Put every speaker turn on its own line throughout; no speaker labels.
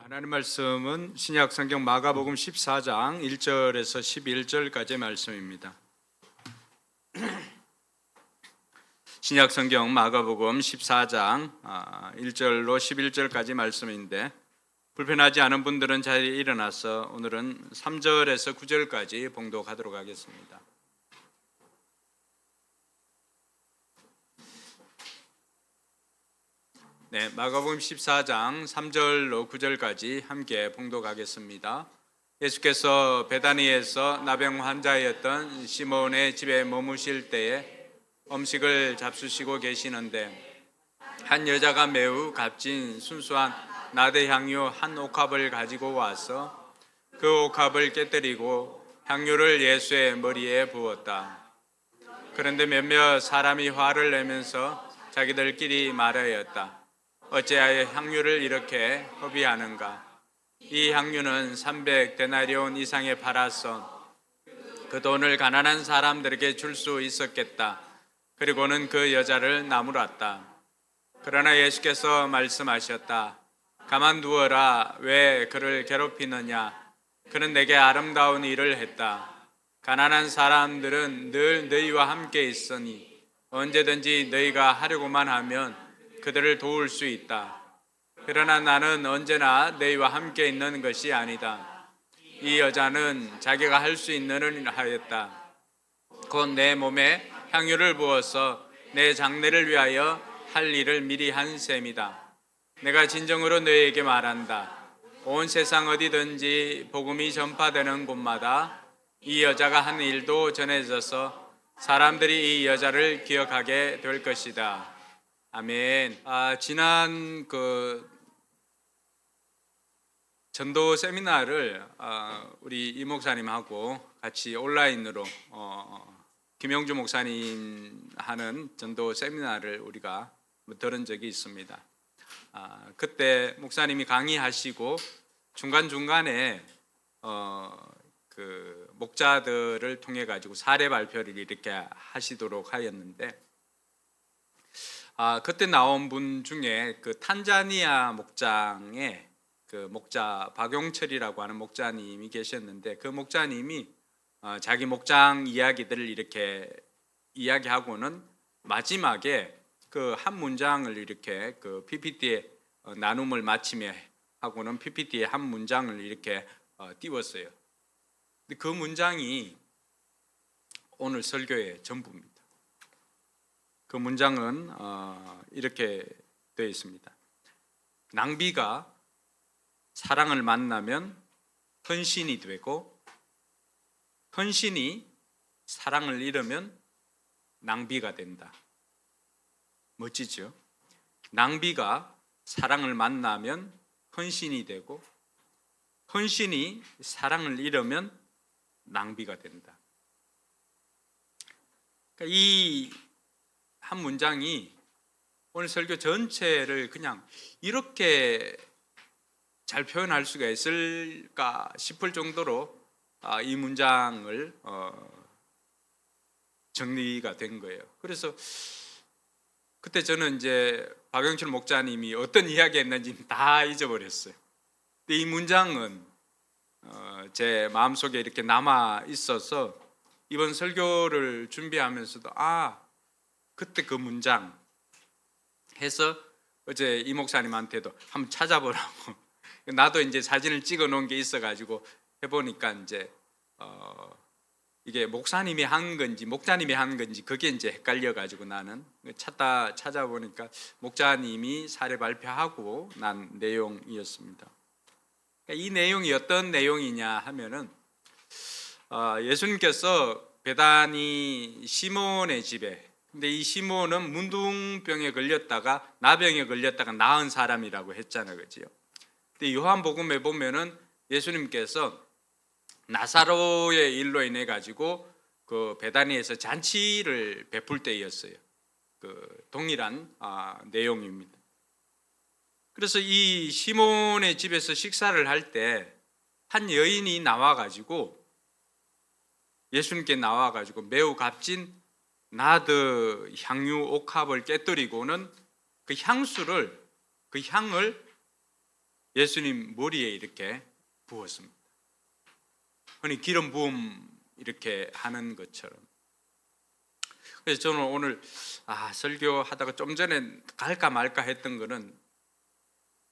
하나님 말씀은 신약 성경 마가복음 14장 1절에서 11절까지의 말씀입니다. 신약 성경 마가복음 14장 1절로 11절까지 말씀인데, 불편하지 않은 분들은 자리에 일어나서 오늘은 3절에서 9절까지 봉독하도록 하겠습니다. 네, 마가복음 14장 3절로 9절까지 함께 봉독하겠습니다. 예수께서 베다니에서 나병 환자였던 시몬의 집에 머무실 때에 음식을 잡수시고 계시는데, 한 여자가 매우 값진 순수한 나대 향유 한 옥합을 가지고 와서 그 옥합을 깨뜨리고 향유를 예수의 머리에 부었다. 그런데 몇몇 사람이 화를 내면서 자기들끼리 말하였다. 어찌하여 향유를 이렇게 허비하는가? 이 향유는 300데나리온 이상에 팔아서 그 돈을 가난한 사람들에게 줄 수 있었겠다. 그리고는 그 여자를 나무랐다. 그러나 예수께서 말씀하셨다. 가만두어라. 왜 그를 괴롭히느냐? 그는 내게 아름다운 일을 했다. 가난한 사람들은 늘 너희와 함께 있으니 언제든지 너희가 하려고만 하면 그들을 도울 수 있다. 그러나 나는 언제나 너희와 함께 있는 것이 아니다. 이 여자는 자기가 할 수 있는 일을 하였다. 곧 내 몸에 향유를 부어서 내 장례를 위하여 할 일을 미리 한 셈이다. 내가 진정으로 너희에게 말한다. 온 세상 어디든지 복음이 전파되는 곳마다 이 여자가 한 일도 전해져서 사람들이 이 여자를 기억하게 될 것이다. 아멘. 지난 전도 세미나를 우리 이 목사님하고 같이 온라인으로 김영주 목사님 하는 전도 세미나를 우리가 들은 적이 있습니다. 그때 목사님이 강의하시고 중간중간에 그 목자들을 통해 가지고 사례 발표를 이렇게 하시도록 하였는데, 그때 나온 분 중에 그 탄자니아 목장의 그 목자 박용철이라고 하는 목자님이 계셨는데, 그 목자님이 자기 목장 이야기들을 이렇게 이야기하고는 마지막에 그 한 문장을 이렇게 그 PPT에 나눔을 마치며 하고는 PPT에 한 문장을 이렇게 띄웠어요. 근데 그 문장이 오늘 설교의 전부입니다. 그 문장은 이렇게 되어 있습니다. 낭비가 사랑을 만나면 헌신이 되고, 헌신이 사랑을 잃으면 낭비가 된다. 멋지죠? 낭비가 사랑을 만나면 헌신이 되고, 헌신이 사랑을 잃으면 낭비가 된다. 그러니까 이 한 문장이 오늘 설교 전체를 그냥 이렇게 잘 표현할 수가 있을까 싶을 정도로 이 문장을 정리가 된 거예요. 그래서 그때 저는 이제 박영철 목자님이 어떤 이야기 했는지 다 잊어버렸어요. 근데 이 문장은 제 마음속에 이렇게 남아 있어서 이번 설교를 준비하면서도 그때 그 문장 해서 어제 이 목사님한테도 한번 찾아보라고 나도 이제 사진을 찍어 놓은 게 있어 가지고 해보니까 이제 이게 목사님이 한 건지 목자님이 한 건지 그게 이제 헷갈려 가지고 나는 찾아보니까 목자님이 사례 발표하고 난 내용이었습니다. 이 내용이 어떤 내용이냐 하면은 예수님께서 베다니 시몬의 집에, 근데 이 시몬은 문둥병에 걸렸다가 나병에 걸렸다가 나은 사람이라고 했잖아요, 그렇죠? 근데 요한복음에 보면은 예수님께서 나사로의 일로 인해 가지고 그 베다니에서 잔치를 베풀 때였어요. 그 동일한 내용입니다. 그래서 이 시몬의 집에서 식사를 할 때 한 여인이 나와 가지고 예수님께 나와 가지고 매우 값진 나드 향유 옥합을 깨뜨리고는 그 향을 예수님 머리에 이렇게 부었습니다. 흔히 기름 부음 이렇게 하는 것처럼. 그래서 저는 오늘 설교하다가 좀 전에 갈까 말까 했던 거는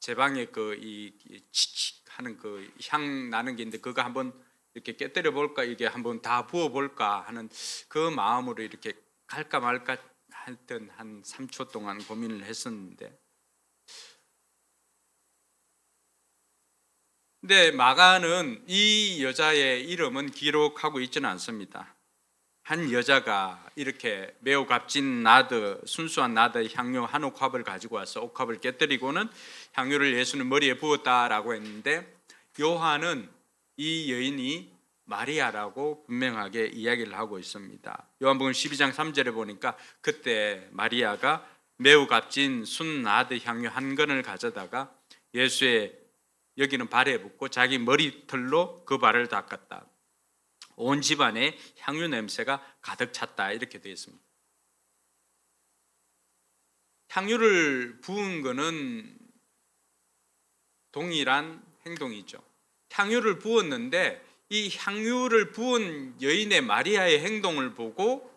제 방에 이 치칙 하는 그 향 나는 게 있는데 그거 한번 이렇게 깨뜨려 볼까, 이게 한번 다 부어 볼까 하는 그 마음으로 이렇게 갈까 말까 했던 한 3초 동안 고민을 했었는데, 근데 마가는 이 여자의 이름은 기록하고 있지는 않습니다. 한 여자가 이렇게 매우 값진 순수한 나드 향유 한 옥합을 가지고 와서 옥합을 깨뜨리고는 향유를 예수님 머리에 부었다라고 했는데, 요한은 이 여인이 마리아라고 분명하게 이야기를 하고 있습니다. 요한복음 12장 3절에 보니까 그때 마리아가 매우 값진 순나드 향유 한 건을 가져다가 예수의 여기는 발에 붓고 자기 머리털로 그 발을 닦았다. 온 집안에 향유 냄새가 가득 찼다, 이렇게 되어 있습니다. 향유를 부은 것은 동일한 행동이죠. 향유를 부었는데 이 향유를 부은 여인의 마리아의 행동을 보고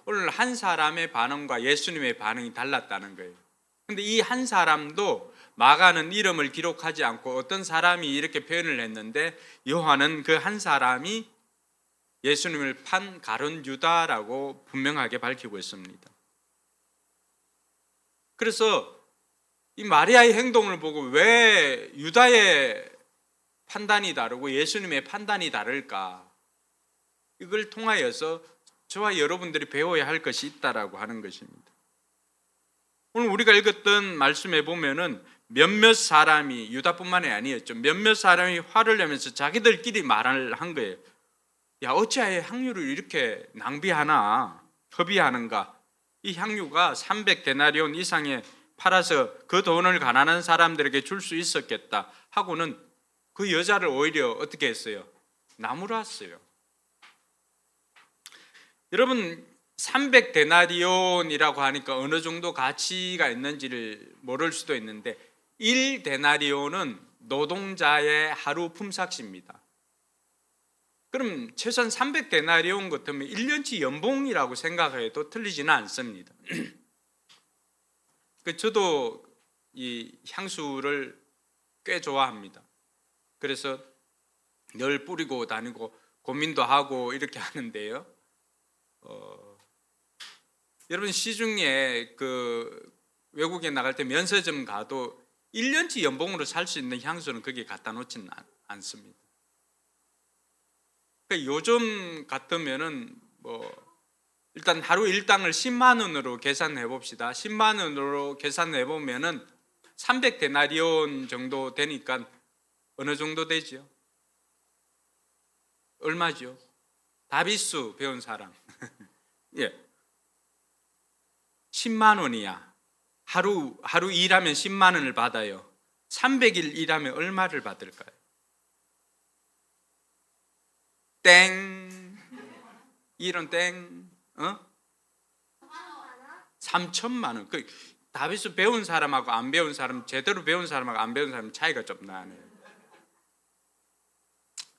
오늘 한 사람의 반응과 예수님의 반응이 달랐다는 거예요. 그런데 이 한 사람도 마가는 이름을 기록하지 않고 어떤 사람이 이렇게 표현을 했는데, 요한은 그 한 사람이 예수님을 판 가룟 유다라고 분명하게 밝히고 있습니다. 그래서 이 마리아의 행동을 보고 왜 유다의 판단이 다르고 예수님의 판단이 다를까, 이걸 통하여서 저와 여러분들이 배워야 할 것이 있다라고 하는 것입니다. 오늘 우리가 읽었던 말씀에 보면은 몇몇 사람이, 유다뿐만이 아니었죠, 몇몇 사람이 화를 내면서 자기들끼리 말을 한 거예요. 야, 어찌하여 향유를 이렇게 낭비하나, 허비하는가. 이 향유가 300데나리온 이상에 팔아서 그 돈을 가난한 사람들에게 줄 수 있었겠다 하고는 그 여자를 오히려 어떻게 했어요? 나무랐어요. 여러분, 300데나리온이라고 하니까 어느 정도 가치가 있는지를 모를 수도 있는데 1데나리온은 노동자의 하루 품삯입니다. 그럼 최소한 300데나리온 같으면 1년치 연봉이라고 생각해도 틀리지는 않습니다. 저도 이 향수를 꽤 좋아합니다. 그래서 늘 뿌리고 다니고 고민도 하고 이렇게 하는데요. 여러분, 시중에 외국에 나갈 때 면세점 가도 1년치 연봉으로 살 수 있는 향수는 거기에 갖다 놓지는 않습니다. 그러니까 요즘 같으면은 일단 하루 일당을 10만 원으로 계산해 봅시다. 10만 원으로 계산해 보면은 300데나리온 정도 되니까 어느 정도 되죠? 얼마죠? 다비수 배운 사람. 예. 10만 원이야. 하루 일하면 10만 원을 받아요. 300일 일하면 얼마를 받을까요? 땡. 이런 땡. 3천만 원. 다비수 배운 사람하고 안 배운 사람, 제대로 배운 사람하고 안 배운 사람 차이가 좀 나네요.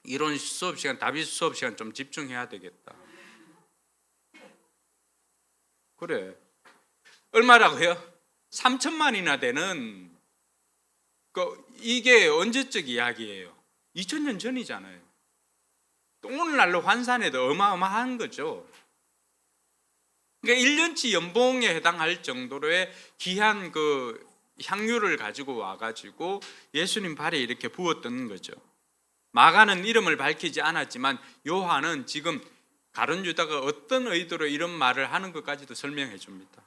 이런 수업 시간, 다비수 수업 시간 좀 집중해야 되겠다. 그래. 얼마라고요? 3천만이나 되는, 이게 언제적 이야기예요? 2000년 전이잖아요. 또 오늘날로 환산해도 어마어마한 거죠. 그러니까 1년치 연봉에 해당할 정도로의 귀한 향유를 가지고 와가지고 예수님 발에 이렇게 부었던 거죠. 마가는 이름을 밝히지 않았지만 요한은 지금 가룟 유다가 어떤 의도로 이런 말을 하는 것까지도 설명해 줍니다.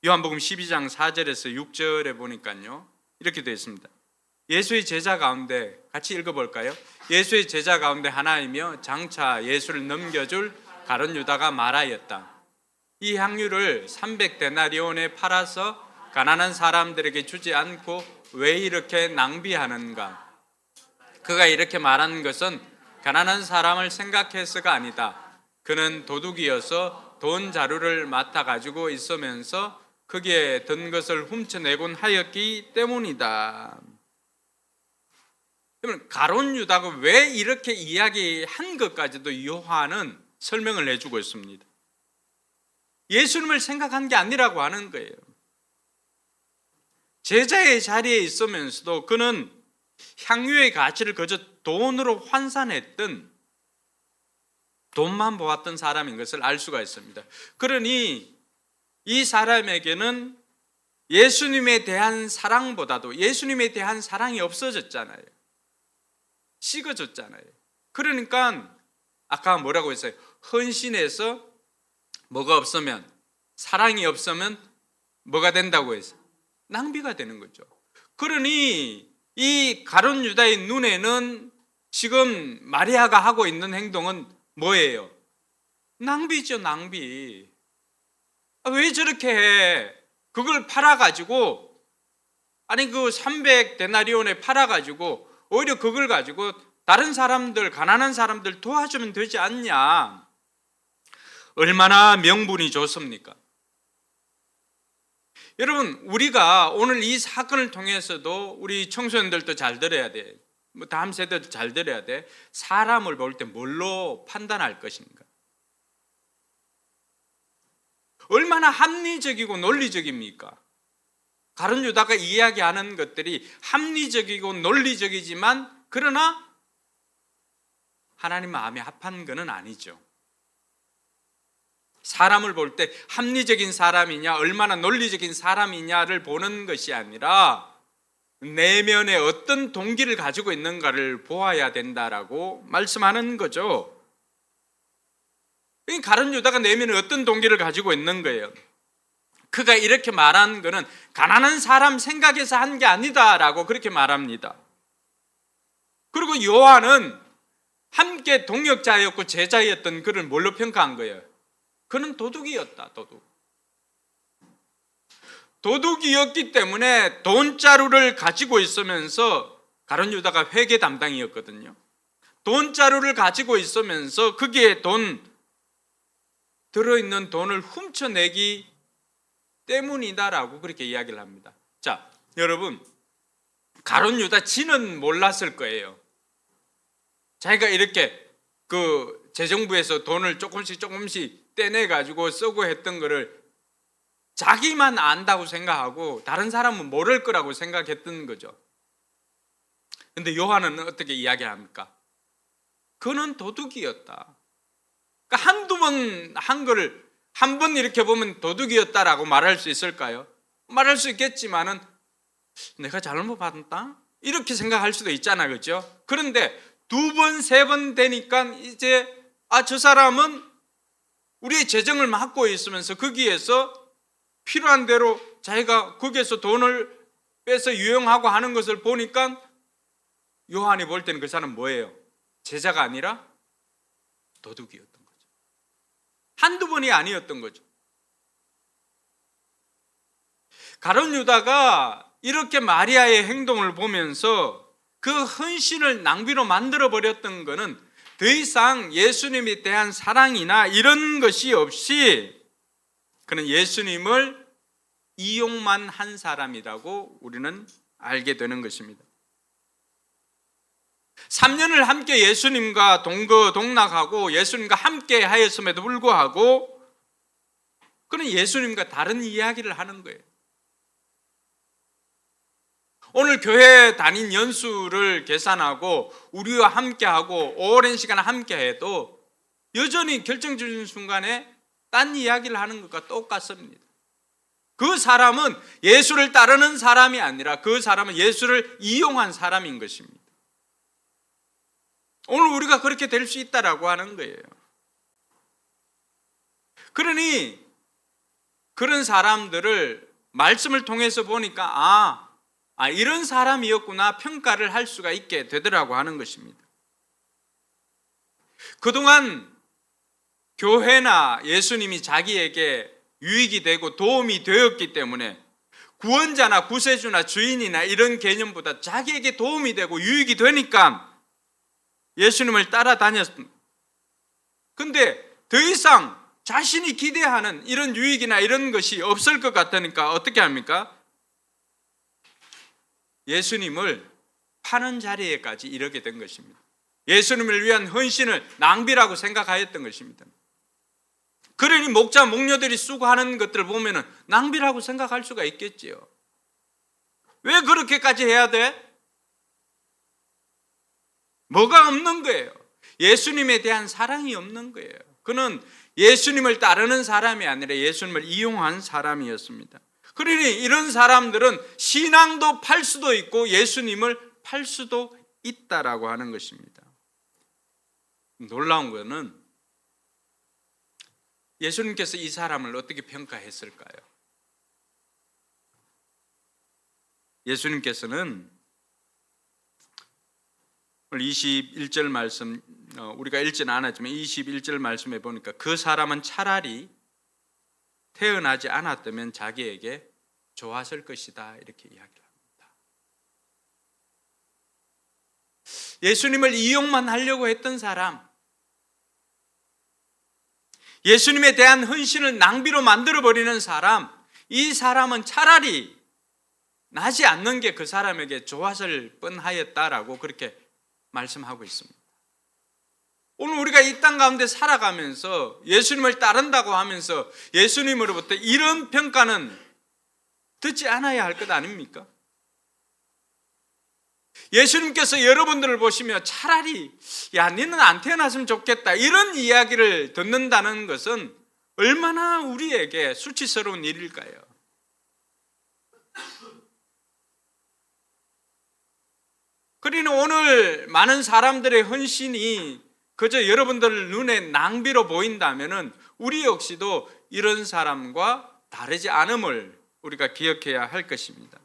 요한복음 12장 4절에서 6절에 보니까요, 이렇게 되어 있습니다. 예수의 제자 가운데, 같이 읽어볼까요? 예수의 제자 가운데 하나이며 장차 예수를 넘겨줄 가룟 유다가 말하였다. 이 향유를 300데나리온에 팔아서 가난한 사람들에게 주지 않고 왜 이렇게 낭비하는가? 그가 이렇게 말하는 것은 가난한 사람을 생각해서가 아니다. 그는 도둑이어서 돈 자루를 맡아 가지고 있으면서 거기에 든 것을 훔쳐내곤 하였기 때문이다. 그러면 가룟 유다가 왜 이렇게 이야기한 것까지도 요한은 설명을 해주고 있습니다. 예수님을 생각한 게 아니라고 하는 거예요. 제자의 자리에 있으면서도 그는 향유의 가치를 그저 돈으로 환산했던, 돈만 보았던 사람인 것을 알 수가 있습니다. 그러니 이 사람에게는 예수님에 대한 사랑보다도 예수님에 대한 사랑이 없어졌잖아요. 식어졌잖아요. 그러니까 아까 뭐라고 했어요? 헌신해서 뭐가 없으면, 사랑이 없으면 뭐가 된다고 했어요? 낭비가 되는 거죠. 그러니 이 가룟 유다의 눈에는 지금 마리아가 하고 있는 행동은 뭐예요? 낭비죠, 낭비. 왜 저렇게 해? 그걸 팔아가지고, 아니 그 300데나리온에 팔아가지고 오히려 그걸 가지고 다른 사람들, 가난한 사람들 도와주면 되지 않냐? 얼마나 명분이 좋습니까? 여러분, 우리가 오늘 이 사건을 통해서도 우리 청소년들도 잘 들어야 돼. 다음 세대도 잘 들어야 돼. 사람을 볼 때 뭘로 판단할 것인가? 얼마나 합리적이고 논리적입니까? 가룟 유다가 이야기하는 것들이 합리적이고 논리적이지만 그러나 하나님 마음에 합한 것은 아니죠. 사람을 볼 때 합리적인 사람이냐 얼마나 논리적인 사람이냐를 보는 것이 아니라 내면에 어떤 동기를 가지고 있는가를 보아야 된다라고 말씀하는 거죠. 가룟 유다가 내면에 어떤 동기를 가지고 있는 거예요? 그가 이렇게 말한 거는 가난한 사람 생각해서 한 게 아니다라고 그렇게 말합니다. 그리고 요한은 함께 동역자였고 제자였던 그를 뭘로 평가한 거예요? 그는 도둑이었다, 도둑. 도둑이었기 때문에 돈자루를 가지고 있으면서, 가룟 유다가 회계 담당이었거든요. 돈자루를 가지고 있으면서 거기에 들어있는 돈을 훔쳐내기 때문이다라고 그렇게 이야기를 합니다. 자, 여러분, 가룟 유다 지는 몰랐을 거예요. 자기가 이렇게 그 재정부에서 돈을 조금씩 떼내가지고 쓰고 했던 거를 자기만 안다고 생각하고 다른 사람은 모를 거라고 생각했던 거죠. 근데 요한은 어떻게 이야기합니까? 그는 도둑이었다. 그러니까 한두 번 한 거를 한 번 이렇게 보면 도둑이었다라고 말할 수 있을까요? 말할 수 있겠지만은 내가 잘못 봤다? 이렇게 생각할 수도 있잖아, 그렇죠? 그런데 두 번, 세 번 되니까 이제 저 사람은 우리의 재정을 맡고 있으면서 거기에서 필요한 대로 자기가 거기에서 돈을 빼서 유용하고 하는 것을 보니까 요한이 볼 때는 그 사람은 뭐예요? 제자가 아니라 도둑이었던 거죠. 한두 번이 아니었던 거죠. 가룟 유다가 이렇게 마리아의 행동을 보면서 그 헌신을 낭비로 만들어 버렸던 것은 더 이상 예수님에 대한 사랑이나 이런 것이 없이 그는 예수님을 이용만 한 사람이라고 우리는 알게 되는 것입니다. 3년을 함께 예수님과 동거동락하고 예수님과 함께 하였음에도 불구하고 그는 예수님과 다른 이야기를 하는 거예요. 오늘 교회 다닌 연수를 계산하고 우리와 함께하고 오랜 시간 함께해도 여전히 결정적인 순간에 딴 이야기를 하는 것과 똑같습니다. 그 사람은 예수를 따르는 사람이 아니라 그 사람은 예수를 이용한 사람인 것입니다. 오늘 우리가 그렇게 될 수 있다라고 하는 거예요. 그러니 그런 사람들을 말씀을 통해서 보니까 이런 사람이었구나 평가를 할 수가 있게 되더라고 하는 것입니다. 그동안 교회나 예수님이 자기에게 유익이 되고 도움이 되었기 때문에 구원자나 구세주나 주인이나 이런 개념보다 자기에게 도움이 되고 유익이 되니까 예수님을 따라다녔습니다. 근데 더 이상 자신이 기대하는 이런 유익이나 이런 것이 없을 것 같으니까 어떻게 합니까? 예수님을 파는 자리에까지 이르게 된 것입니다. 예수님을 위한 헌신을 낭비라고 생각하였던 것입니다. 그러니 목자, 목녀들이 수고하는 것들을 보면 낭비라고 생각할 수가 있겠지요. 왜 그렇게까지 해야 돼? 뭐가 없는 거예요? 예수님에 대한 사랑이 없는 거예요. 그는 예수님을 따르는 사람이 아니라 예수님을 이용한 사람이었습니다. 그러니 이런 사람들은 신앙도 팔 수도 있고 예수님을 팔 수도 있다라고 하는 것입니다. 놀라운 것은 예수님께서 이 사람을 어떻게 평가했을까요? 예수님께서는 오늘 21절 말씀, 우리가 읽지는 않았지만 21절 말씀에 보니까 그 사람은 차라리 태어나지 않았다면 자기에게 좋았을 것이다 이렇게 이야기를 합니다. 예수님을 이용만 하려고 했던 사람, 예수님에 대한 헌신을 낭비로 만들어버리는 사람, 이 사람은 차라리 나지 않는 게 그 사람에게 좋았을 뻔하였다라고 그렇게 말씀하고 있습니다. 오늘 우리가 이 땅 가운데 살아가면서 예수님을 따른다고 하면서 예수님으로부터 이런 평가는 듣지 않아야 할 것 아닙니까? 예수님께서 여러분들을 보시며 차라리 야 너는 안 태어났으면 좋겠다 이런 이야기를 듣는다는 것은 얼마나 우리에게 수치스러운 일일까요? 그러니 오늘 많은 사람들의 헌신이 그저 여러분들 눈에 낭비로 보인다면 우리 역시도 이런 사람과 다르지 않음을 우리가 기억해야 할 것입니다.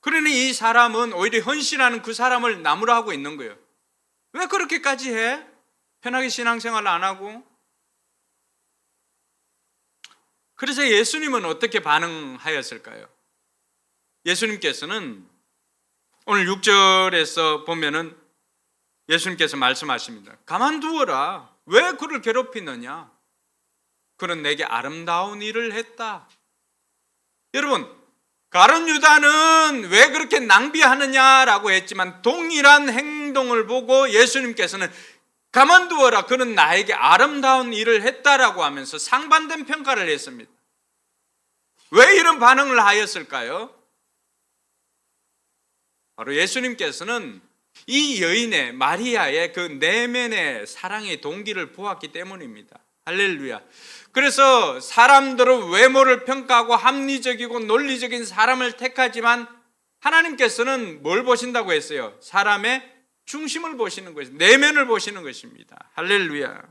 그러니 이 사람은 오히려 헌신하는 그 사람을 나무라하고 있는 거예요. 왜 그렇게까지 해? 편하게 신앙생활을 안 하고? 그래서 예수님은 어떻게 반응하였을까요? 예수님께서는 오늘 6절에서 보면은 예수님께서 말씀하십니다. 가만두어라. 왜 그를 괴롭히느냐? 그는 내게 아름다운 일을 했다. 여러분, 가룟 유다는 왜 그렇게 낭비하느냐라고 했지만 동일한 행동을 보고 예수님께서는 가만두어라. 그는 나에게 아름다운 일을 했다라고 하면서 상반된 평가를 했습니다. 왜 이런 반응을 하였을까요? 바로 예수님께서는 이 여인의 마리아의 그 내면의 사랑의 동기를 보았기 때문입니다. 할렐루야. 그래서 사람들은 외모를 평가하고 합리적이고 논리적인 사람을 택하지만 하나님께서는 뭘 보신다고 했어요? 사람의 중심을 보시는 것입니다. 내면을 보시는 것입니다. 할렐루야.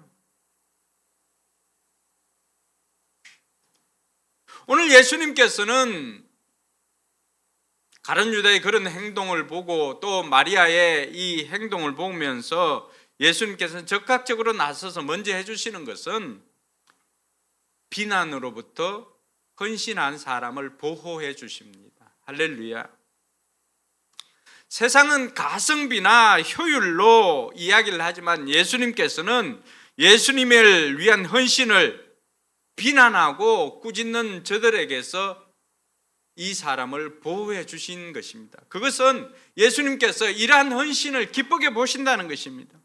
오늘 예수님께서는 가룟 유다의 그런 행동을 보고 또 마리아의 이 행동을 보면서 예수님께서는 적극적으로 나서서 먼저 해주시는 것은 비난으로부터 헌신한 사람을 보호해 주십니다. 할렐루야. 세상은 가성비나 효율로 이야기를 하지만 예수님께서는 예수님을 위한 헌신을 비난하고 꾸짖는 저들에게서 이 사람을 보호해 주신 것입니다. 그것은 예수님께서 이러한 헌신을 기쁘게 보신다는 것입니다.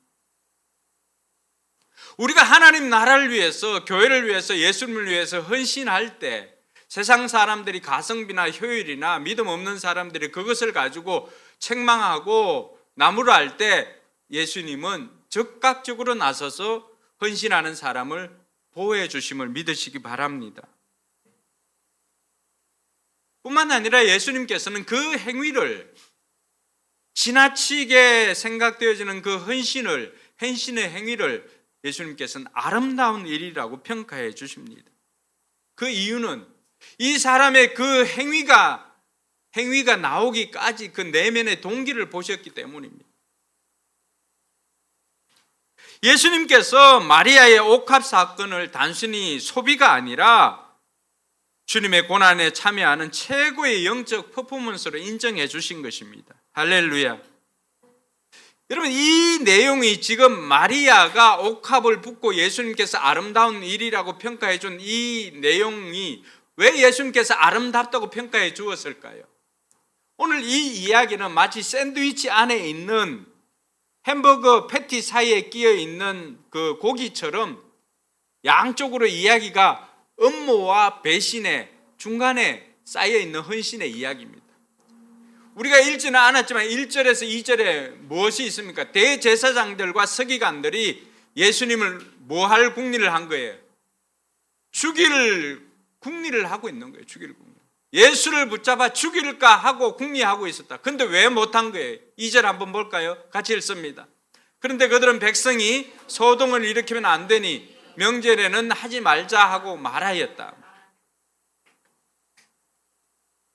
우리가 하나님 나라를 위해서, 교회를 위해서, 예수님을 위해서 헌신할 때 세상 사람들이 가성비나 효율이나 믿음 없는 사람들이 그것을 가지고 책망하고 나무랄 때 예수님은 적극적으로 나서서 헌신하는 사람을 보호해 주심을 믿으시기 바랍니다. 뿐만 아니라 예수님께서는 그 행위를 지나치게 생각되어지는 그 헌신의 행위를 예수님께서는 아름다운 일이라고 평가해 주십니다. 그 이유는 이 사람의 그 행위가 나오기까지 그 내면의 동기를 보셨기 때문입니다. 예수님께서 마리아의 옥합 사건을 단순히 소비가 아니라 주님의 고난에 참여하는 최고의 영적 퍼포먼스로 인정해 주신 것입니다. 할렐루야. 여러분, 이 내용이 지금 마리아가 옥합을 붓고 예수님께서 아름다운 일이라고 평가해 준 이 내용이 왜 예수님께서 아름답다고 평가해 주었을까요? 오늘 이 이야기는 마치 샌드위치 안에 있는 햄버거 패티 사이에 끼어 있는 그 고기처럼 양쪽으로 이야기가 음모와 배신의 중간에 쌓여 있는 헌신의 이야기입니다. 우리가 읽지는 않았지만 1절에서 2절에 무엇이 있습니까? 대제사장들과 서기관들이 예수님을 뭐 할 궁리를 한 거예요? 죽일 궁리를 하고 있는 거예요. 죽일 궁리. 예수를 붙잡아 죽일까 하고 궁리하고 있었다. 그런데 왜 못한 거예요? 2절 한번 볼까요? 같이 읽습니다. 그런데 그들은 백성이 소동을 일으키면 안 되니 명절에는 하지 말자 하고 말하였다.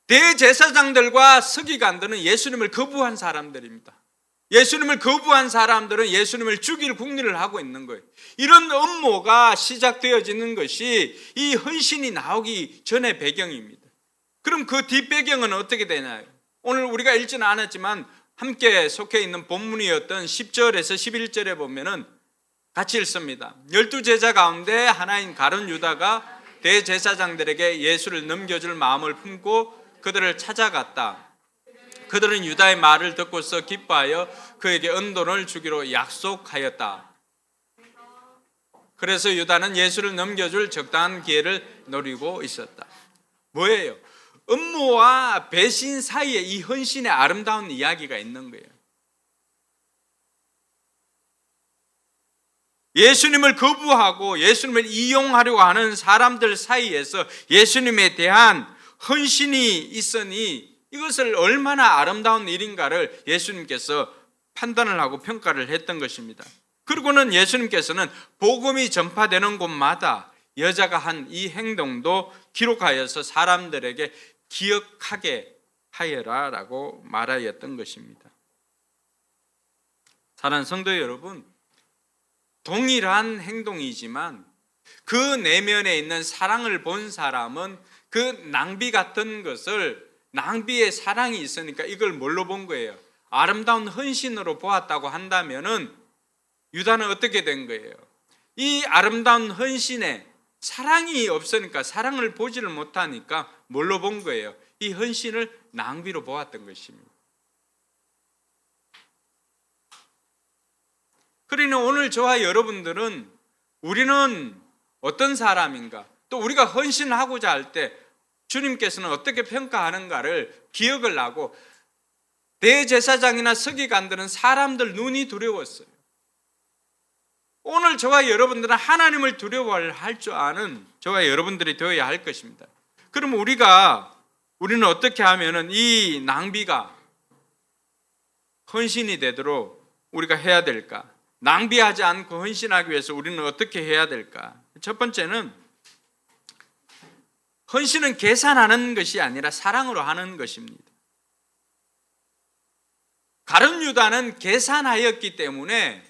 대제사장들과 서기관들은 예수님을 거부한 사람들입니다. 예수님을 거부한 사람들은 예수님을 죽일 궁리를 하고 있는 거예요. 이런 음모가 시작되어지는 것이 이 헌신이 나오기 전의 배경입니다. 그럼 그 뒷배경은 어떻게 되나요? 오늘 우리가 읽지는 않았지만 함께 속해 있는 본문이었던 10절에서 11절에 보면은 같이 읽습니다. 12제자 가운데 하나인 가룟 유다가 대제사장들에게 예수를 넘겨줄 마음을 품고 그들을 찾아갔다. 그들은 유다의 말을 듣고서 기뻐하여 그에게 은돈을 주기로 약속하였다. 그래서 유다는 예수를 넘겨줄 적당한 기회를 노리고 있었다. 뭐예요? 음모와 배신 사이에 이 헌신의 아름다운 이야기가 있는 거예요. 예수님을 거부하고 예수님을 이용하려고 하는 사람들 사이에서 예수님에 대한 헌신이 있으니 이것을 얼마나 아름다운 일인가를 예수님께서 판단을 하고 평가를 했던 것입니다. 그리고는 예수님께서는 복음이 전파되는 곳마다 여자가 한 이 행동도 기록하여서 사람들에게 기억하게 하여라라고 말하였던 것입니다. 사랑하는 성도 여러분, 동일한 행동이지만 그 내면에 있는 사랑을 본 사람은 그 낭비 같은 것을, 낭비의 사랑이 있으니까 이걸 뭘로 본 거예요? 아름다운 헌신으로 보았다고 한다면은 유다는 어떻게 된 거예요? 이 아름다운 헌신에 사랑이 없으니까, 사랑을 보지를 못하니까 뭘로 본 거예요? 이 헌신을 낭비로 보았던 것입니다. 그러니 오늘 저와 여러분들은 우리는 어떤 사람인가, 또 우리가 헌신하고자 할 때 주님께서는 어떻게 평가하는가를 기억을 하고, 대제사장이나 서기관들은 사람들 눈이 두려웠어요. 오늘 저와 여러분들은 하나님을 두려워할 줄 아는 저와 여러분들이 되어야 할 것입니다. 그럼 우리는 어떻게 하면은 이 낭비가 헌신이 되도록 우리가 해야 될까? 낭비하지 않고 헌신하기 위해서 우리는 어떻게 해야 될까? 첫 번째는 헌신은 계산하는 것이 아니라 사랑으로 하는 것입니다. 가룟 유다는 계산하였기 때문에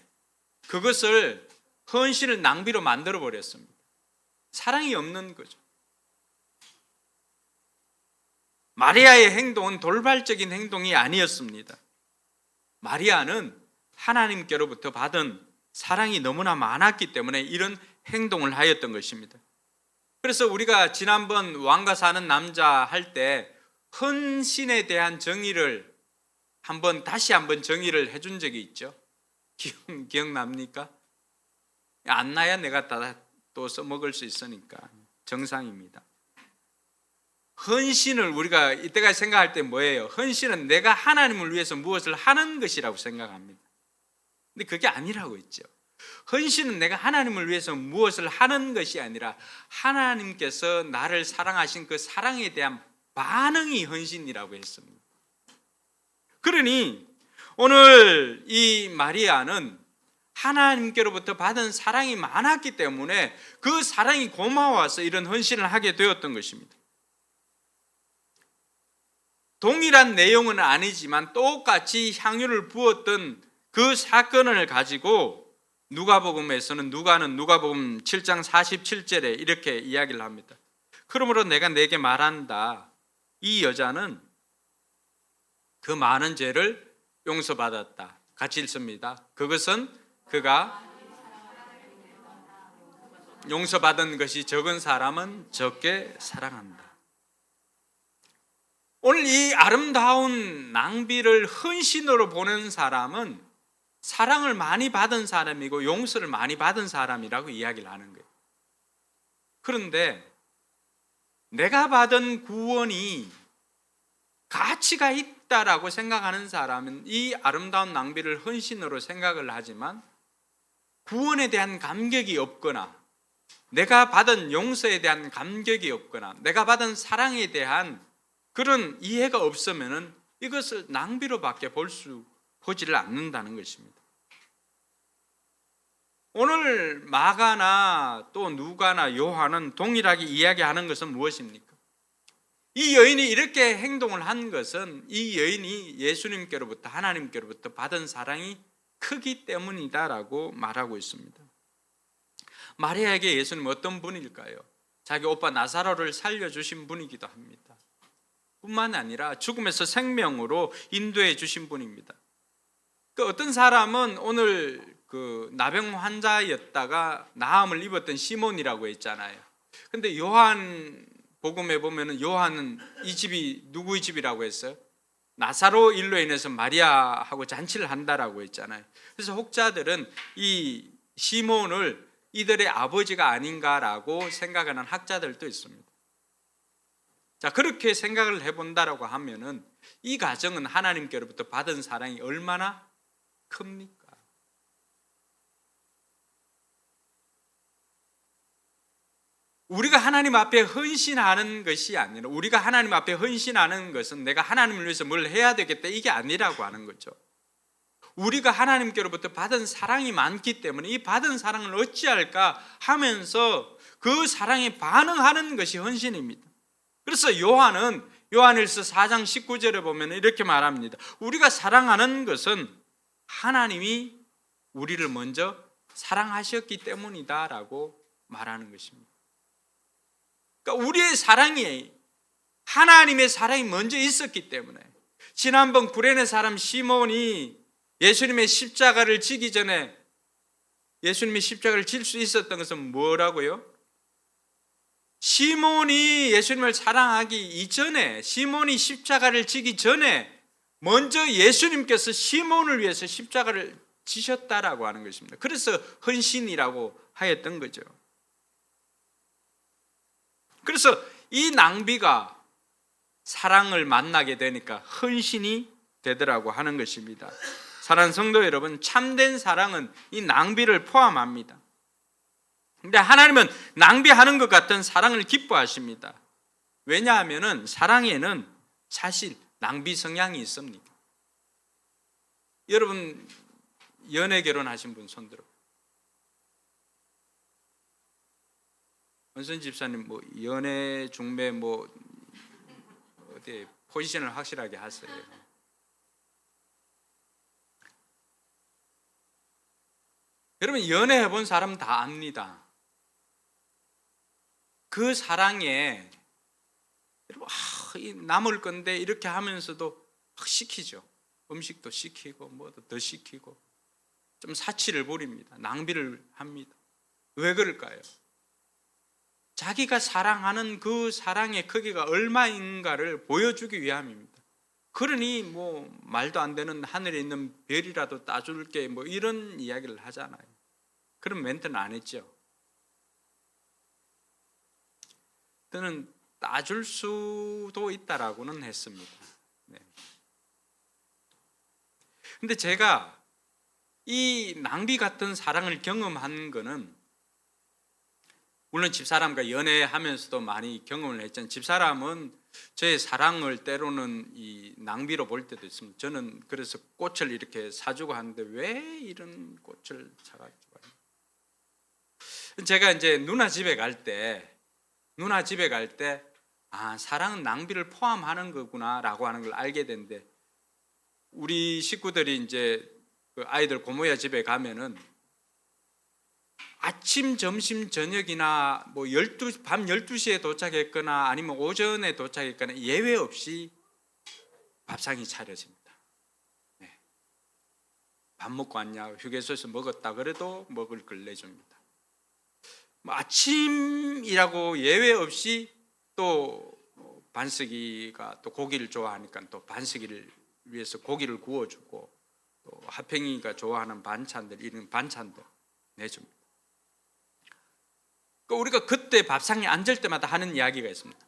그것을 헌신을 낭비로 만들어 버렸습니다. 사랑이 없는 거죠. 마리아의 행동은 돌발적인 행동이 아니었습니다. 마리아는 하나님께로부터 받은 사랑이 너무나 많았기 때문에 이런 행동을 하였던 것입니다. 그래서 우리가 지난번 왕과 사는 남자 할 때 헌신에 대한 정의를 다시 한번 정의를 해준 적이 있죠. 기억납니까? 안 나야 내가 다 또 써먹을 수 있으니까 정상입니다. 헌신을 우리가 이때까지 생각할 때 뭐예요? 헌신은 내가 하나님을 위해서 무엇을 하는 것이라고 생각합니다. 근데 그게 아니라고 했죠. 헌신은 내가 하나님을 위해서 무엇을 하는 것이 아니라 하나님께서 나를 사랑하신 그 사랑에 대한 반응이 헌신이라고 했습니다. 그러니 오늘 이 마리아는 하나님께로부터 받은 사랑이 많았기 때문에 그 사랑이 고마워서 이런 헌신을 하게 되었던 것입니다. 동일한 내용은 아니지만 똑같이 향유를 부었던 그 사건을 가지고 누가복음에서는 누가복음 7장 47절에 이렇게 이야기를 합니다. 그러므로 내가 네게 말한다. 이 여자는 그 많은 죄를 용서받았다. 같이 읽습니다. 그것은 그가 용서받은 것이 적은 사람은 적게 사랑한다. 오늘 이 아름다운 낭비를 헌신으로 보는 사람은 사랑을 많이 받은 사람이고 용서를 많이 받은 사람이라고 이야기를 하는 거예요. 그런데 내가 받은 구원이 가치가 있다라고 생각하는 사람은 이 아름다운 낭비를 헌신으로 생각을 하지만 구원에 대한 감격이 없거나 내가 받은 용서에 대한 감격이 없거나 내가 받은 사랑에 대한 그런 이해가 없으면 이것을 낭비로밖에 보지를 않는다는 것입니다. 오늘 마가나 또 누가나 요한은 동일하게 이야기하는 것은 무엇입니까? 이 여인이 이렇게 행동을 한 것은 이 여인이 예수님께로부터 하나님께로부터 받은 사랑이 크기 때문이다라고 말하고 있습니다. 마리아에게 예수님은 어떤 분일까요? 자기 오빠 나사로를 살려주신 분이기도 합니다. 뿐만 아니라 죽음에서 생명으로 인도해 주신 분입니다. 그 어떤 사람은 오늘 그 나병 환자였다가 나음을 입었던 시몬이라고 했잖아요. 근데 요한 복음에 보면은 요한은 이 집이 누구의 집이라고 했어요? 나사로 일로 인해서 마리아하고 잔치를 한다라고 했잖아요. 그래서 혹자들은 이 시몬을 이들의 아버지가 아닌가라고 생각하는 학자들도 있습니다. 자, 그렇게 생각을 해본다라고 하면은 이 가정은 하나님께로부터 받은 사랑이 얼마나 큽니까? 우리가 하나님 앞에 헌신하는 것이 아니라 우리가 하나님 앞에 헌신하는 것은 내가 하나님을 위해서 뭘 해야 되겠다 이게 아니라고 하는 거죠. 우리가 하나님께로부터 받은 사랑이 많기 때문에 이 받은 사랑을 어찌할까 하면서 그 사랑에 반응하는 것이 헌신입니다. 그래서 요한일서 4장 19절에 보면 이렇게 말합니다. 우리가 사랑하는 것은 하나님이 우리를 먼저 사랑하셨기 때문이다라고 말하는 것입니다. 그러니까 우리의 사랑이 하나님의 사랑이 먼저 있었기 때문에 지난번 구레네 사람 시몬이 예수님의 십자가를 지기 전에 예수님이 십자가를 질 수 있었던 것은 뭐라고요? 시몬이 예수님을 사랑하기 이전에 시몬이 십자가를 지기 전에 먼저 예수님께서 시몬을 위해서 십자가를 지셨다라고 하는 것입니다. 그래서 헌신이라고 하였던 거죠. 그래서 이 낭비가 사랑을 만나게 되니까 헌신이 되더라고 하는 것입니다. 사랑하는 성도 여러분, 참된 사랑은 이 낭비를 포함합니다. 근데 하나님은 낭비하는 것 같은 사랑을 기뻐하십니다. 왜냐하면 사랑에는 사실 낭비 성향이 있습니다. 여러분 연애 결혼하신 분 손들어. 원선 집사님 뭐 연애 중매 뭐 어디 포지션을 확실하게 하세요. 여러분 연애해 본 사람 다 압니다. 그 사랑에 여러분 남을 건데 이렇게 하면서도 시키죠. 음식도 시키고 뭐도 더 시키고 좀 사치를 부립니다. 낭비를 합니다. 왜 그럴까요? 자기가 사랑하는 그 사랑의 크기가 얼마인가를 보여주기 위함입니다. 그러니 뭐 말도 안 되는 하늘에 있는 별이라도 따줄게 뭐 이런 이야기를 하잖아요. 그런 멘트는 안 했죠. 저는 따줄 수도 있다라고는 했습니다. 네. 근데 제가 이 낭비 같은 사랑을 경험한 거는 물론 집사람과 연애하면서도 많이 경험을 했잖아요. 집사람은 저의 사랑을 때로는 이 낭비로 볼 때도 있습니다. 저는 그래서 꽃을 이렇게 사주고 하는데 왜 이런 꽃을 사가지고 제가 이제 누나 집에 갈 때 사랑은 낭비를 포함하는 거구나라고 하는 걸 알게 된데 우리 식구들이 이제 그 아이들 고모야 집에 가면은 아침, 점심, 저녁이나 뭐 밤 12시에 도착했거나 아니면 오전에 도착했거나 예외 없이 밥상이 차려집니다. 네. 밥 먹고 왔냐, 휴게소에서 먹었다 그래도 먹을 걸 내줍니다. 뭐 아침이라고 예외 없이 또 반석이가 또 고기를 좋아하니까 또 반석이를 위해서 고기를 구워주고, 또 하평이가 좋아하는 반찬들, 이런 반찬들 내줍니다. 우리가 그때 밥상에 앉을 때마다 하는 이야기가 있습니다.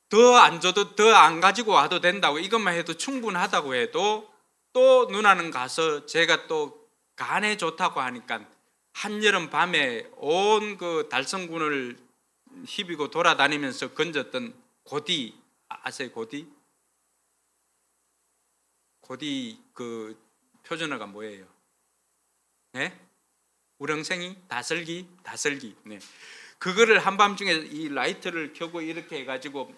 더 안 줘도, 더 안 가지고 와도 된다고, 이것만 해도 충분하다고 해도 또 누나는 가서 제가 또 간에 좋다고 하니까 한여름 밤에 온 그 달성군을 휘비고 돌아다니면서 건졌던 고디, 아세요? 고디? 고디 그 표준어가 뭐예요? 네? 우렁생이? 다슬기? 네. 그거를 한밤중에 이 라이트를 켜고 이렇게 해가지고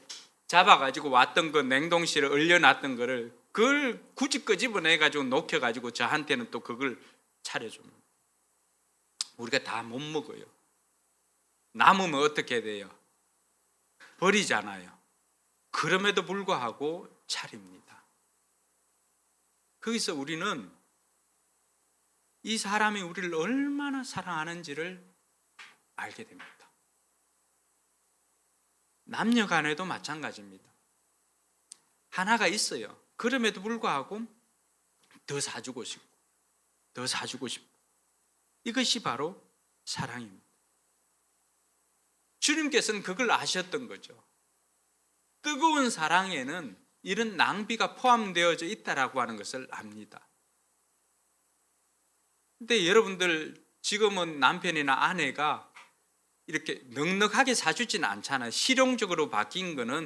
잡아가지고 왔던 그 냉동실에 얼려놨던 거를, 그걸 굳이 끄집어내가지고 녹여가지고 저한테는 또 그걸 차려줍니다. 우리가 다 못 먹어요. 남으면 어떻게 돼요? 버리잖아요. 그럼에도 불구하고 차립니다. 거기서 우리는 이 사람이 우리를 얼마나 사랑하는지를 알게 됩니다. 남녀 간에도 마찬가지입니다. 하나가 있어요. 그럼에도 불구하고 더 사주고 싶고, 더 사주고 싶고, 이것이 바로 사랑입니다. 주님께서는 그걸 아셨던 거죠. 뜨거운 사랑에는 이런 낭비가 포함되어져 있다라고 하는 것을 압니다. 근데 여러분들 지금은 남편이나 아내가 이렇게 넉넉하게 사주지는 않잖아요. 실용적으로 바뀐 거는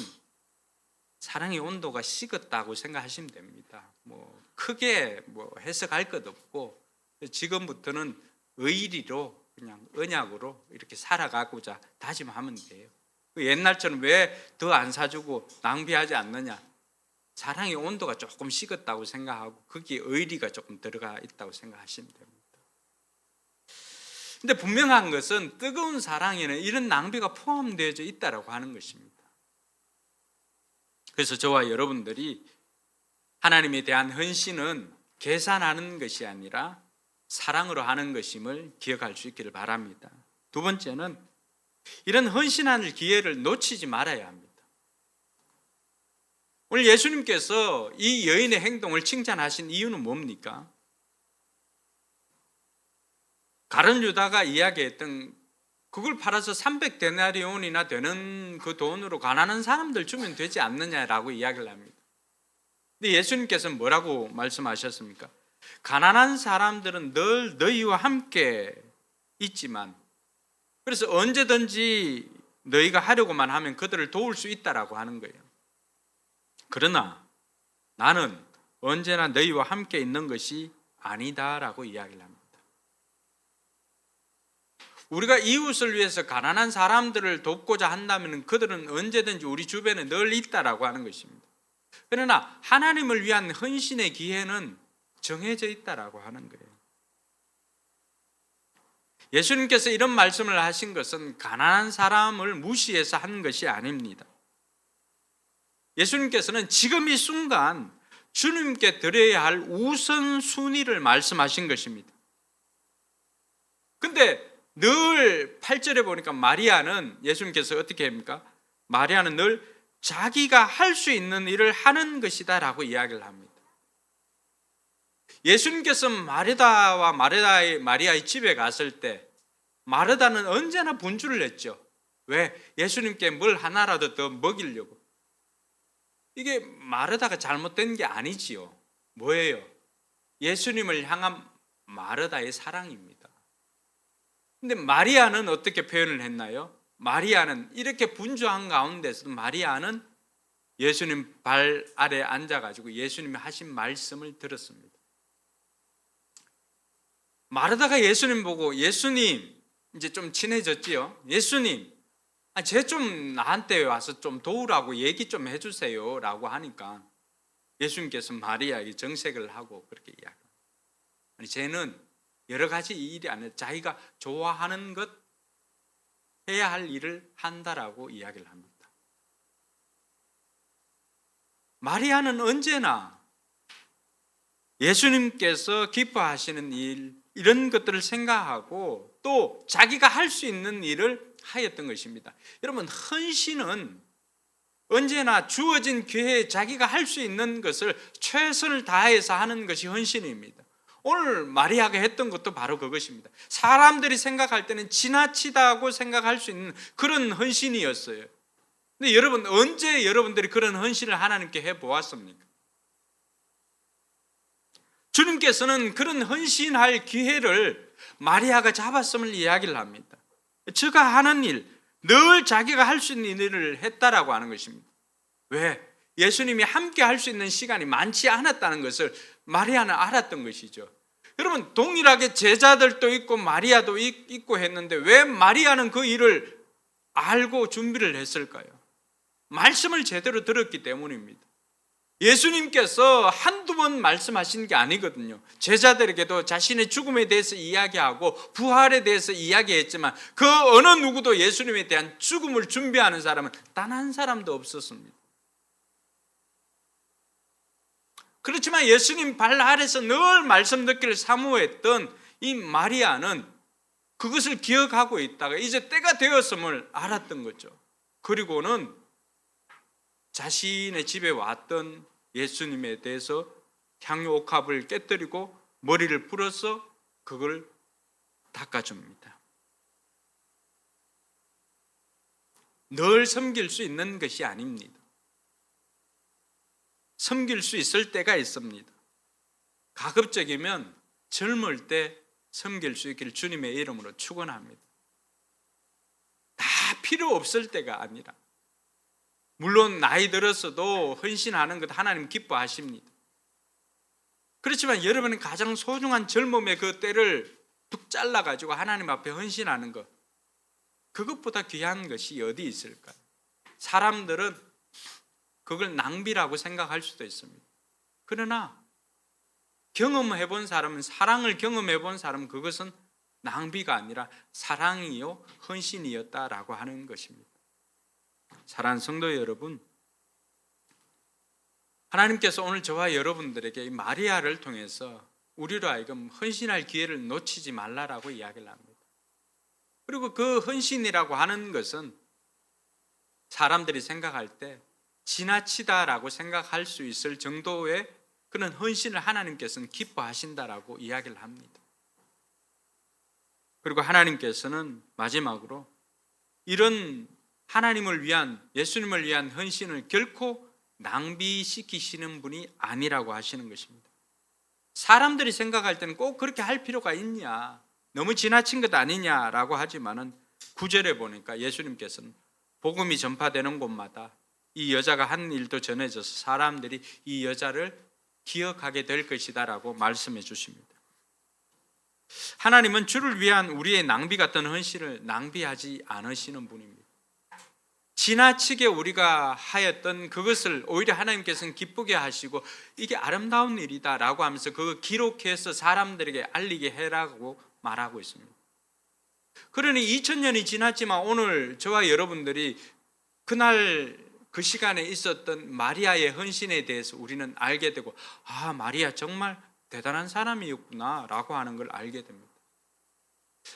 사랑의 온도가 식었다고 생각하시면 됩니다. 뭐 크게 뭐 해석할 것 없고, 지금부터는 의리로 그냥 언약으로 이렇게 살아가고자 다짐하면 돼요. 옛날처럼 왜 더 안 사주고 낭비하지 않느냐? 사랑의 온도가 조금 식었다고 생각하고 거기에 의리가 조금 들어가 있다고 생각하시면 됩니다. 근데 분명한 것은 뜨거운 사랑에는 이런 낭비가 포함되어져 있다고 하는 것입니다. 그래서 저와 여러분들이 하나님에 대한 헌신은 계산하는 것이 아니라 사랑으로 하는 것임을 기억할 수 있기를 바랍니다. 두 번째는 이런 헌신할 기회를 놓치지 말아야 합니다. 오늘 예수님께서 이 여인의 행동을 칭찬하신 이유는 뭡니까? 가룟 유다가 이야기했던, 그걸 팔아서 300데나리온이나 되는 그 돈으로 가난한 사람들 주면 되지 않느냐라고 이야기를 합니다. 근데 예수님께서는 뭐라고 말씀하셨습니까? 가난한 사람들은 늘 너희와 함께 있지만, 그래서 언제든지 너희가 하려고만 하면 그들을 도울 수 있다라고 하는 거예요. 그러나 나는 언제나 너희와 함께 있는 것이 아니다라고 이야기를 합니다. 우리가 이웃을 위해서 가난한 사람들을 돕고자 한다면 그들은 언제든지 우리 주변에 늘 있다라고 하는 것입니다. 그러나 하나님을 위한 헌신의 기회는 정해져 있다라고 하는 거예요. 예수님께서 이런 말씀을 하신 것은 가난한 사람을 무시해서 한 것이 아닙니다. 예수님께서는 지금 이 순간 주님께 드려야 할 우선순위를 말씀하신 것입니다. 근데 늘 8절에 보니까 마리아는, 예수님께서 어떻게 합니까? 마리아는 늘 자기가 할 수 있는 일을 하는 것이다 라고 이야기를 합니다. 예수님께서 마르다와 마리아의 집에 갔을 때 마르다는 언제나 분주를 했죠. 왜? 예수님께 뭘 하나라도 더 먹이려고. 이게 마르다가 잘못된 게 아니지요. 뭐예요? 예수님을 향한 마르다의 사랑입니다. 근데 마리아는 어떻게 표현을 했나요? 마리아는 이렇게 분주한 가운데서도 마리아는 예수님 발 아래 앉아가지고 예수님이 하신 말씀을 들었습니다. 마르다가 예수님 보고, 예수님, 이제 좀 친해졌지요. 예수님, 쟤 좀 나한테 와서 좀 도우라고 얘기 좀 해주세요 라고 하니까 예수님께서 마리아에게 정색을 하고 그렇게 이야기합니다. 아니, 쟤는 여러 가지 일이 아니라 자기가 좋아하는 것, 해야 할 일을 한다라고 이야기를 합니다. 마리아는 언제나 예수님께서 기뻐하시는 일, 이런 것들을 생각하고 또 자기가 할 수 있는 일을 하였던 것입니다. 여러분, 헌신은 언제나 주어진 기회에 자기가 할 수 있는 것을 최선을 다해서 하는 것이 헌신입니다. 오늘 마리아가 했던 것도 바로 그것입니다. 사람들이 생각할 때는 지나치다고 생각할 수 있는 그런 헌신이었어요. 근데 여러분, 언제 여러분들이 그런 헌신을 하나님께 해보았습니까? 주님께서는 그런 헌신할 기회를 마리아가 잡았음을 이야기를 합니다. 저가 하는 일, 늘 자기가 할 수 있는 일을 했다라고 하는 것입니다. 왜? 예수님이 함께 할 수 있는 시간이 많지 않았다는 것을 마리아는 알았던 것이죠. 여러분, 동일하게 제자들도 있고 마리아도 있고 했는데 왜 마리아는 그 일을 알고 준비를 했을까요? 말씀을 제대로 들었기 때문입니다. 예수님께서 한두 번 말씀하신 게 아니거든요. 제자들에게도 자신의 죽음에 대해서 이야기하고 부활에 대해서 이야기했지만 그 어느 누구도 예수님에 대한 죽음을 준비하는 사람은 단 한 사람도 없었습니다. 그렇지만 예수님 발 아래서 늘 말씀 듣기를 사모했던 이 마리아는 그것을 기억하고 있다가 이제 때가 되었음을 알았던 거죠. 그리고는 자신의 집에 왔던 예수님에 대해서 향유 옥합을 깨뜨리고 머리를 풀어서 그걸 닦아줍니다. 늘 섬길 수 있는 것이 아닙니다. 섬길 수 있을 때가 있습니다. 가급적이면 젊을 때 섬길 수 있기를 주님의 이름으로 축원합니다. 다 필요 없을 때가 아니라, 물론 나이 들어서도 헌신하는 것 하나님 기뻐하십니다. 그렇지만 여러분은 가장 소중한 젊음의 그 때를 뚝 잘라가지고 하나님 앞에 헌신하는 것, 그것보다 귀한 것이 어디 있을까요? 사람들은 그걸 낭비라고 생각할 수도 있습니다. 그러나 경험해 본 사람은, 사랑을 경험해 본 사람은 그것은 낭비가 아니라 사랑이요 헌신이었다라고 하는 것입니다. 사랑하는 성도 여러분, 하나님께서 오늘 저와 여러분들에게 이 마리아를 통해서 우리로 하여금 헌신할 기회를 놓치지 말라라고 이야기를 합니다. 그리고 그 헌신이라고 하는 것은 사람들이 생각할 때 지나치다라고 생각할 수 있을 정도의 그런 헌신을 하나님께서는 기뻐하신다라고 이야기를 합니다. 그리고 하나님께서는 마지막으로 이런 하나님을 위한, 예수님을 위한 헌신을 결코 낭비시키시는 분이 아니라고 하시는 것입니다. 사람들이 생각할 때는 꼭 그렇게 할 필요가 있냐, 너무 지나친 것 아니냐라고 하지만은 9절에 보니까 예수님께서는 복음이 전파되는 곳마다 이 여자가 한 일도 전해져서 사람들이 이 여자를 기억하게 될 것이다 라고 말씀해 주십니다. 하나님은 주를 위한 우리의 낭비 같은 헌신을 낭비하지 않으시는 분입니다. 지나치게 우리가 하였던 그것을 오히려 하나님께서는 기쁘게 하시고 이게 아름다운 일이다 라고 하면서 그거 기록해서 사람들에게 알리게 해라고 말하고 있습니다. 그러니 2000년이 지났지만 오늘 저와 여러분들이 그날 그 시간에 있었던 마리아의 헌신에 대해서 우리는 알게 되고, 아, 마리아 정말 대단한 사람이었구나 라고 하는 걸 알게 됩니다.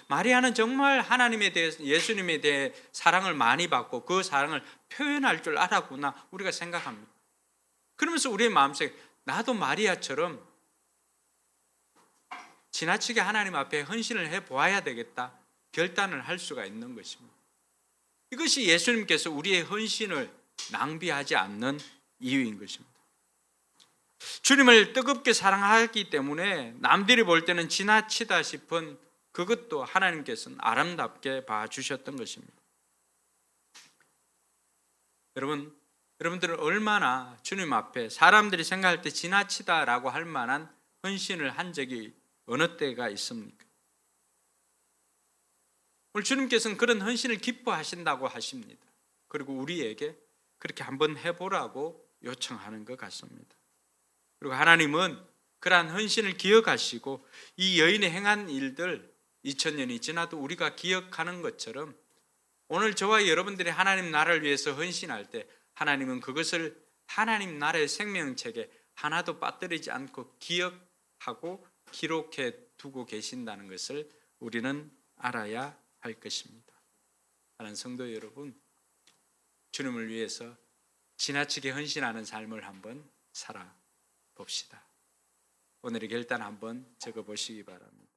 마리아는 정말 하나님에 대해서, 예수님에 대해 사랑을 많이 받고 그 사랑을 표현할 줄 알았구나 우리가 생각합니다. 그러면서 우리의 마음속에 나도 마리아처럼 지나치게 하나님 앞에 헌신을 해보아야 되겠다 결단을 할 수가 있는 것입니다. 이것이 예수님께서 우리의 헌신을 낭비하지 않는 이유인 것입니다. 주님을 뜨겁게 사랑하기 때문에 남들이 볼 때는 지나치다 싶은 그것도 하나님께서는 아름답게 봐주셨던 것입니다. 여러분들은 얼마나 주님 앞에 사람들이 생각할 때 지나치다라고 할 만한 헌신을 한 적이 어느 때가 있습니까? 오늘 주님께서는 그런 헌신을 기뻐하신다고 하십니다. 그리고 우리에게 그렇게 한번 해보라고 요청하는 것 같습니다. 그리고 하나님은 그러한 헌신을 기억하시고 이 여인이 행한 일들 2000년이 지나도 우리가 기억하는 것처럼 오늘 저와 여러분들이 하나님 나라를 위해서 헌신할 때 하나님은 그것을 하나님 나라의 생명책에 하나도 빠뜨리지 않고 하고 기록해 두고 계신다는 것을 우리는 알아야 할 것입니다. 하는 성도 여러분, 주님을 위해서 지나치게 헌신하는 삶을 한번 살아봅시다. 오늘의 결단 한번 적어보시기 바랍니다.